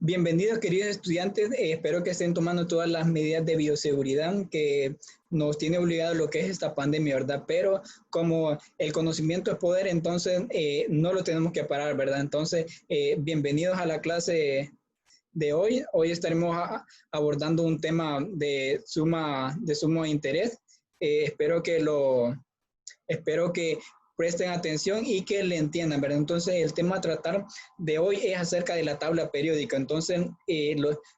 Bienvenidos, queridos estudiantes. Espero que estén tomando todas las medidas de bioseguridad que nos tiene obligado lo que es esta pandemia, ¿verdad? Pero como el conocimiento es poder, entonces no lo tenemos que parar, ¿verdad? Entonces, bienvenidos a la clase de hoy. Hoy estaremos abordando un tema de sumo interés. Espero que presten atención y que le entiendan, ¿verdad? Entonces, el tema a tratar de hoy es acerca de la tabla periódica. Entonces,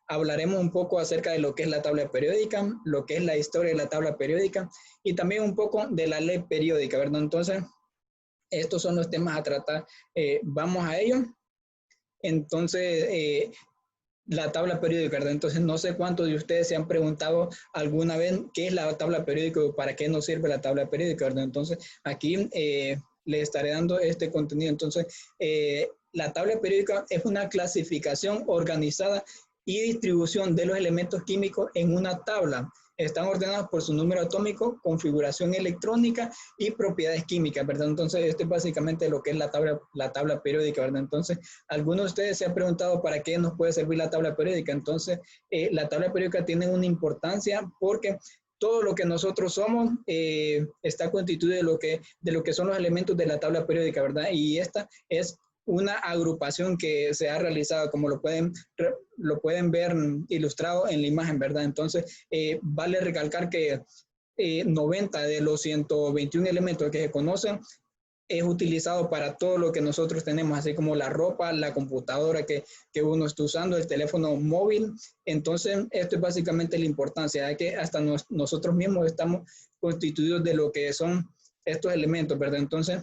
hablaremos un poco acerca de lo que es la tabla periódica, lo que es la historia de la tabla periódica y también un poco de la ley periódica, ¿verdad? Entonces, estos son los temas a tratar. Vamos a ello. Entonces, la tabla periódica, ¿verdad? Entonces, no sé cuántos de ustedes se han preguntado alguna vez qué es la tabla periódica o para qué nos sirve la tabla periódica, ¿verdad? Entonces, aquí les estaré dando este contenido. Entonces, la tabla periódica es una clasificación organizada y distribución de los elementos químicos en una tabla. Están ordenados por su número atómico, configuración electrónica y propiedades químicas, ¿verdad? Entonces, esto es básicamente lo que es la tabla periódica, ¿verdad? Entonces, algunos de ustedes se han preguntado para qué nos puede servir la tabla periódica. Entonces, la tabla periódica tiene una importancia porque todo lo que nosotros somos está constituido de lo que son los elementos de la tabla periódica, ¿verdad? Y esta es una agrupación que se ha realizado, como lo pueden ver ilustrado en la imagen, ¿verdad? Entonces, vale recalcar que 90 de los 121 elementos que se conocen es utilizado para todo lo que nosotros tenemos, así como la ropa, la computadora que uno está usando, el teléfono móvil. Entonces, esto es básicamente la importancia de que hasta nosotros mismos estamos constituidos de lo que son estos elementos, ¿verdad? Entonces,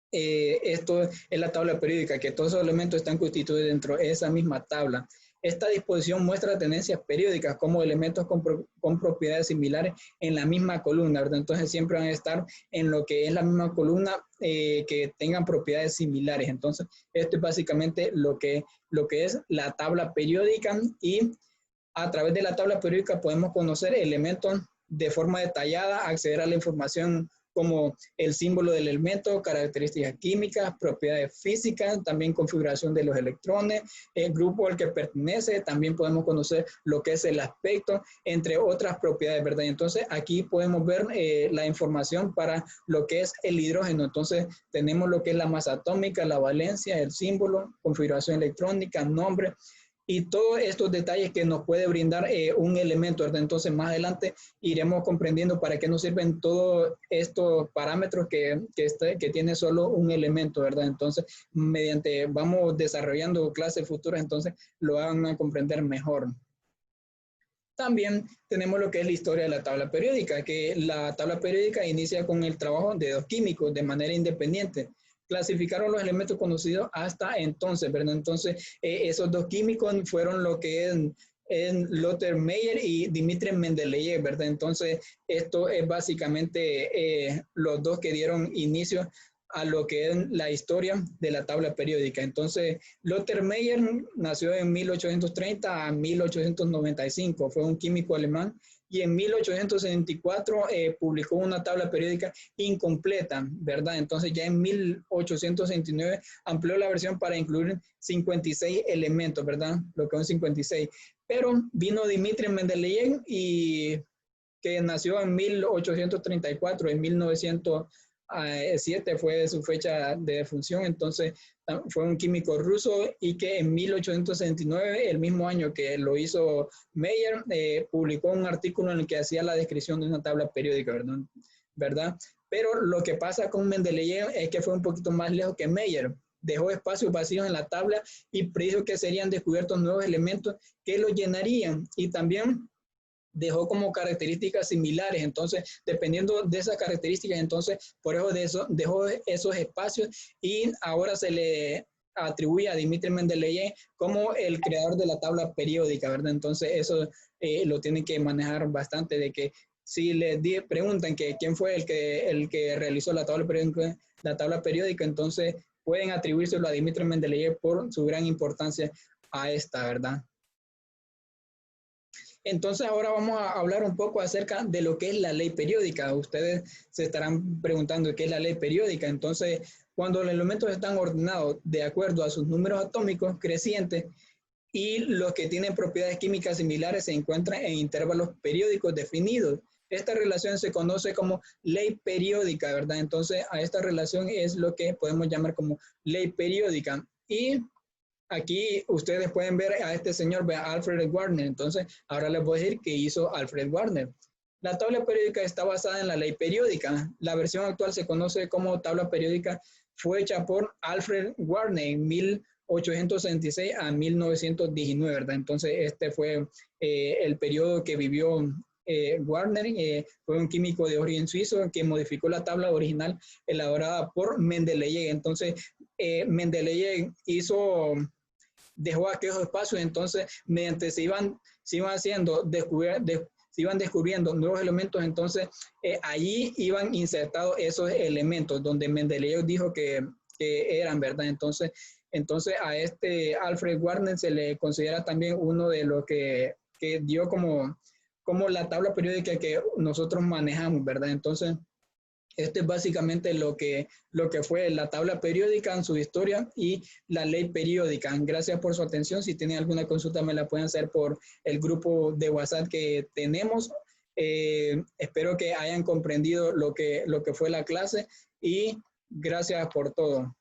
esto es la tabla periódica, que todos esos elementos están constituidos dentro de esa misma tabla. Esta disposición muestra tendencias periódicas como elementos con propiedades similares en la misma columna, ¿verdad? Entonces siempre van a estar en lo que es la misma columna que tengan propiedades similares. Entonces esto es básicamente lo que es la tabla periódica, y a través de la tabla periódica podemos conocer elementos de forma detallada, acceder a la información como el símbolo del elemento, características químicas, propiedades físicas, también configuración de los electrones, el grupo al que pertenece, también podemos conocer lo que es el aspecto, entre otras propiedades, ¿verdad? Entonces, aquí podemos ver la información para lo que es el hidrógeno. Entonces, tenemos lo que es la masa atómica, la valencia, el símbolo, configuración electrónica, nombre, y todos estos detalles que nos puede brindar un elemento, ¿verdad? Entonces, más adelante iremos comprendiendo para qué nos sirven todos estos parámetros que tiene solo un elemento, ¿verdad? Entonces, vamos desarrollando clases futuras, entonces lo van a comprender mejor. También tenemos lo que es la historia de la tabla periódica, que la tabla periódica inicia con el trabajo de dos químicos de manera independiente. Clasificaron los elementos conocidos hasta entonces, ¿verdad? Entonces, esos dos químicos fueron lo que es Lothar Meyer y Dmitri Mendeleev, ¿verdad? Entonces, esto es básicamente los dos que dieron inicio a lo que es la historia de la tabla periódica. Entonces, Lothar Meyer nació en 1830 a 1895, fue un químico alemán, y en 1874 publicó una tabla periódica incompleta, ¿verdad? Entonces ya en 1869 amplió la versión para incluir 56 elementos, ¿verdad? Lo que son 56. Pero vino Dmitri Mendeleev, y que nació en 1834, en 1907 fue su fecha de defunción. Entonces fue un químico ruso, y que en 1869, el mismo año que lo hizo Meyer, publicó un artículo en el que hacía la descripción de una tabla periódica, ¿verdad? Pero lo que pasa con Mendeleev es que fue un poquito más lejos que Meyer. Dejó espacios vacíos en la tabla y predijo que serían descubiertos nuevos elementos que lo llenarían, y también dejó como características similares. Entonces, dependiendo de esas características, entonces, por eso dejó esos espacios, y ahora se le atribuye a Dmitri Mendeleev como el creador de la tabla periódica, ¿verdad? Entonces, eso lo tienen que manejar bastante, de que si les preguntan que quién fue el que realizó la tabla periódica, entonces pueden atribuírselo a Dmitri Mendeleev por su gran importancia a esta, ¿verdad? Entonces ahora vamos a hablar un poco acerca de lo que es la ley periódica. Ustedes se estarán preguntando qué es la ley periódica. Entonces, cuando los elementos están ordenados de acuerdo a sus números atómicos crecientes y los que tienen propiedades químicas similares se encuentran en intervalos periódicos definidos. Esta relación se conoce como ley periódica, ¿verdad? Entonces, a esta relación es lo que podemos llamar como ley periódica. Y aquí ustedes pueden ver a este señor, a Alfred Wahrner. Entonces, ahora les voy a decir qué hizo Alfred Wahrner. La tabla periódica está basada en la ley periódica. La versión actual se conoce como tabla periódica. Fue hecha por Alfred Wahrner en 1866 a 1919, ¿verdad? Entonces, este fue el periodo que vivió Wahrner. Fue un químico de origen suizo que modificó la tabla original elaborada por Mendeleev. Entonces, Mendeleev dejó aquellos espacios. Entonces, mediante se iban descubriendo nuevos elementos. Entonces allí iban insertados esos elementos donde Mendeleev dijo que eran, ¿verdad? Entonces a este Alfred Wahrner se le considera también uno de los que dio como la tabla periódica que nosotros manejamos, ¿verdad? Entonces, esto es básicamente lo que fue la tabla periódica en su historia y la ley periódica. Gracias por su atención. Si tienen alguna consulta me la pueden hacer por el grupo de WhatsApp que tenemos. Espero que hayan comprendido lo que fue la clase y gracias por todo.